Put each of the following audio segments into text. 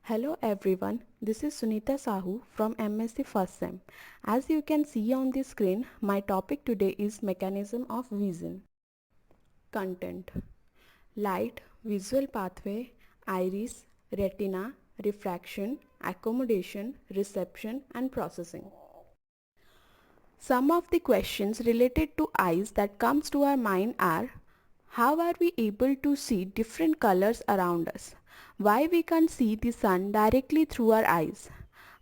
Hello everyone, this is Sunita Sahu from MSc First Sem. As you can see on the screen, my topic today is mechanism of vision. Content: light, visual pathway, iris, retina, refraction, accommodation, reception and processing. Some of the questions related to eyes that comes to our mind are: how are we able to see different colors around us? Why we can't see the sun directly through our eyes?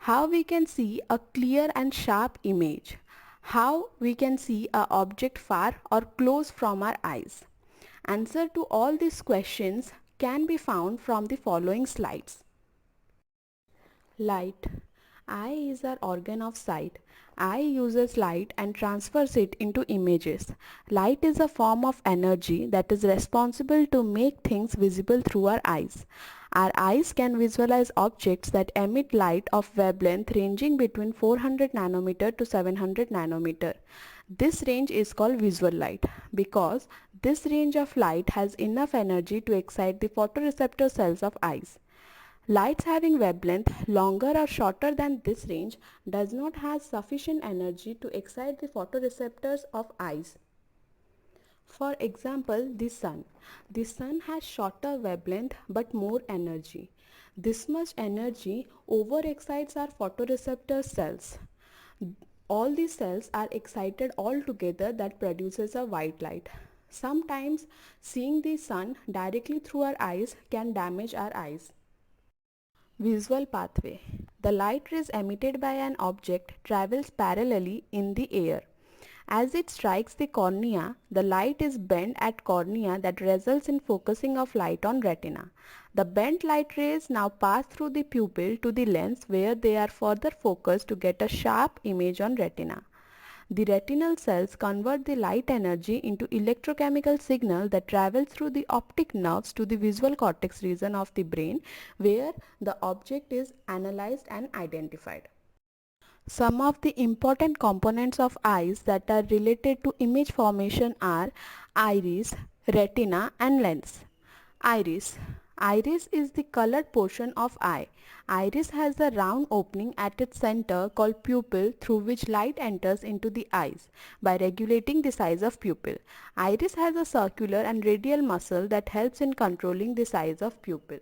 How we can see a clear and sharp image? How we can see a object far or close from our eyes? Answer to all these questions can be found from the following slides. Light. Eye is our organ of sight. Eye uses light and transfers it into images. Light is a form of energy that is responsible to make things visible through our eyes. Our eyes can visualize objects that emit light of wavelength ranging between 400 nanometer to 700 nanometer. This range is called visual light because this range of light has enough energy to excite the photoreceptor cells of eyes. Lights having wavelength longer or shorter than this range does not have sufficient energy to excite the photoreceptors of eyes. For example, the sun. The sun has shorter wavelength but more energy. This much energy overexcites our photoreceptor cells. All these cells are excited all together that produces a white light. Sometimes seeing the sun directly through our eyes can damage our eyes. Visual pathway. The light rays emitted by an object travels parallelly in the air. As it strikes the cornea, the light is bent at cornea that results in focusing of light on retina. The bent light rays now pass through the pupil to the lens where they are further focused to get a sharp image on retina. The retinal cells convert the light energy into electrochemical signal that travels through the optic nerves to the visual cortex region of the brain where the object is analyzed and identified. Some of the important components of eyes that are related to image formation are iris, retina and lens. Iris. Iris is the colored portion of eye. Iris has a round opening at its center called pupil through which light enters into the eyes by regulating the size of pupil. Iris has a circular and radial muscle that helps in controlling the size of pupil.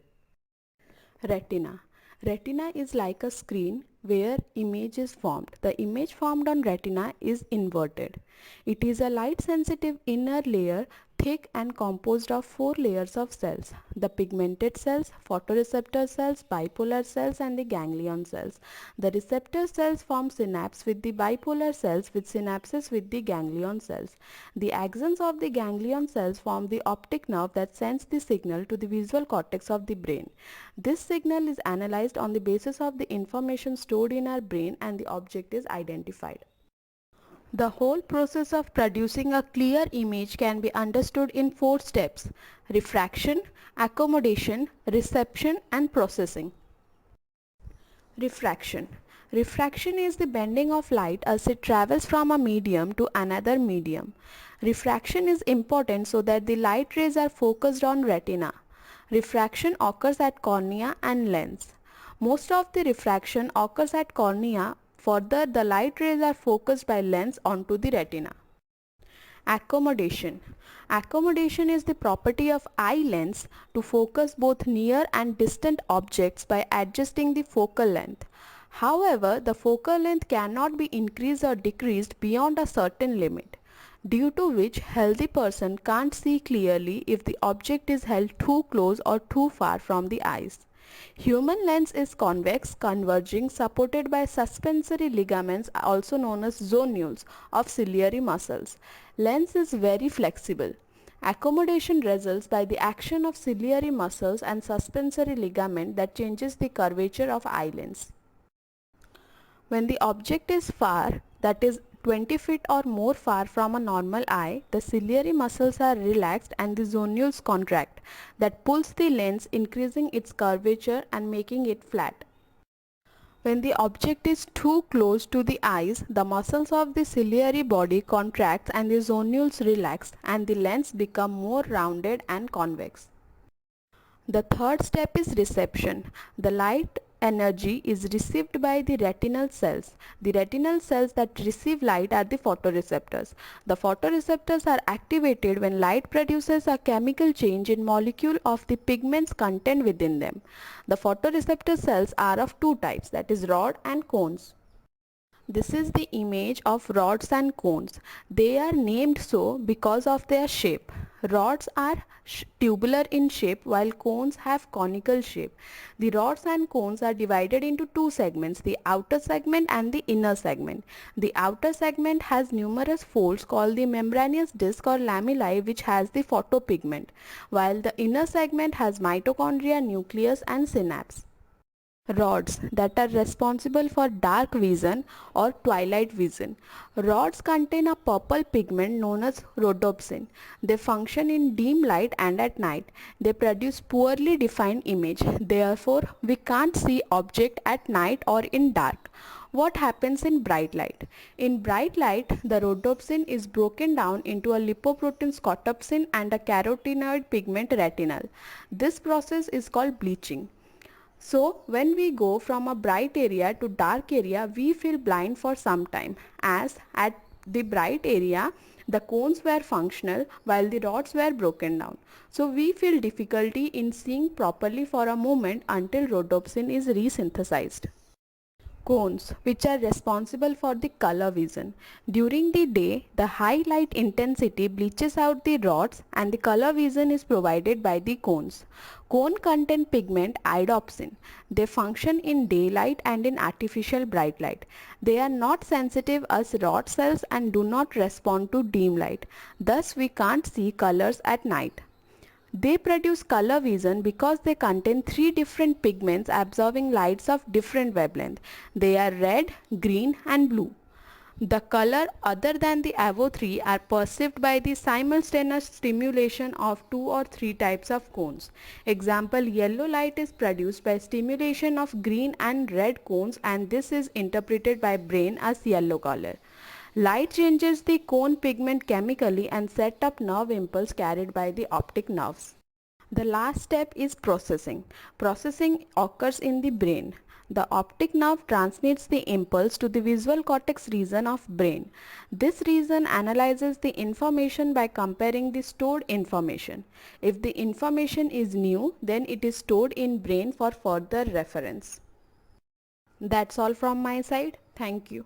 Retina. Retina is like a screen where image is formed. The image formed on retina is inverted. It is a light sensitive inner layer, thick and composed of 4 layers of cells: the pigmented cells, photoreceptor cells, bipolar cells and the ganglion cells. The receptor cells form synapse with the bipolar cells with synapses with the ganglion cells. The axons of the ganglion cells form the optic nerve that sends the signal to the visual cortex of the brain. This signal is analyzed on the basis of the information stored in our brain and the object is identified. The whole process of producing a clear image can be understood in 4 steps: refraction, accommodation, reception and processing. Refraction. Refraction is the bending of light as it travels from a medium to another medium. Refraction is important so that the light rays are focused on retina. Refraction occurs at cornea and lens. Most of the refraction occurs at cornea. Further, the light rays are focused by lens onto the retina. Accommodation. Accommodation is the property of eye lens to focus both near and distant objects by adjusting the focal length. However, the focal length cannot be increased or decreased beyond a certain limit, due to which healthy person can't see clearly if the object is held too close or too far from the eyes. Human lens is convex, converging, supported by suspensory ligaments also known as zonules of ciliary muscles. Lens is very flexible. Accommodation results by the action of ciliary muscles and suspensory ligament that changes the curvature of eye lens. When the object is far, that is 20 feet or more far from a normal eye, the ciliary muscles are relaxed and the zonules contract, that pulls the lens, increasing its curvature and making it flat. When the object is too close to the eyes, the muscles of the ciliary body contract and the zonules relax and the lens become more rounded and convex. The third step is reception. The light energy is received by the retinal cells. The retinal cells that receive light are the photoreceptors. The photoreceptors are activated when light produces a chemical change in molecule of the pigment's content within them. The photoreceptor cells are of two types, that is rod and cones. This is the image of rods and cones. They are named so because of their shape. Rods are tubular in shape while cones have conical shape. The rods and cones are divided into two segments, the outer segment and the inner segment. The outer segment has numerous folds called the membranous disc or lamellae, which has the photopigment, while the inner segment has mitochondria, nucleus and synapse. Rods that are responsible for dark vision or twilight vision. Rods contain a purple pigment known as rhodopsin. They function in dim light and at night. They produce poorly defined image. Therefore, we can't see object at night or in dark. What happens in bright light? In bright light, the rhodopsin is broken down into a lipoprotein scotopsin and a carotenoid pigment retinal. This process is called bleaching. So when we go from a bright area to dark area, we feel blind for some time, as at the bright area the cones were functional while the rods were broken down. So we feel difficulty in seeing properly for a moment until rhodopsin is resynthesized. Cones, which are responsible for the color vision. During the day, the high light intensity bleaches out the rods and the color vision is provided by the cones. Cone contain pigment iodopsin. They function in daylight and in artificial bright light. They are not sensitive as rod cells and do not respond to dim light. Thus, we can't see colors at night. They produce color vision because they contain three different pigments absorbing lights of different wavelength. They are red, green and blue. The color other than the above three are perceived by the simultaneous stimulation of two or three types of cones. Example, yellow light is produced by stimulation of green and red cones, and this is interpreted by brain as yellow color. Light changes the cone pigment chemically and set up nerve impulse carried by the optic nerves. The last step is processing. Processing occurs in the brain. The optic nerve transmits the impulse to the visual cortex region of brain. This region analyzes the information by comparing the stored information. If the information is new, then it is stored in brain for further reference. That's all from my side. Thank you.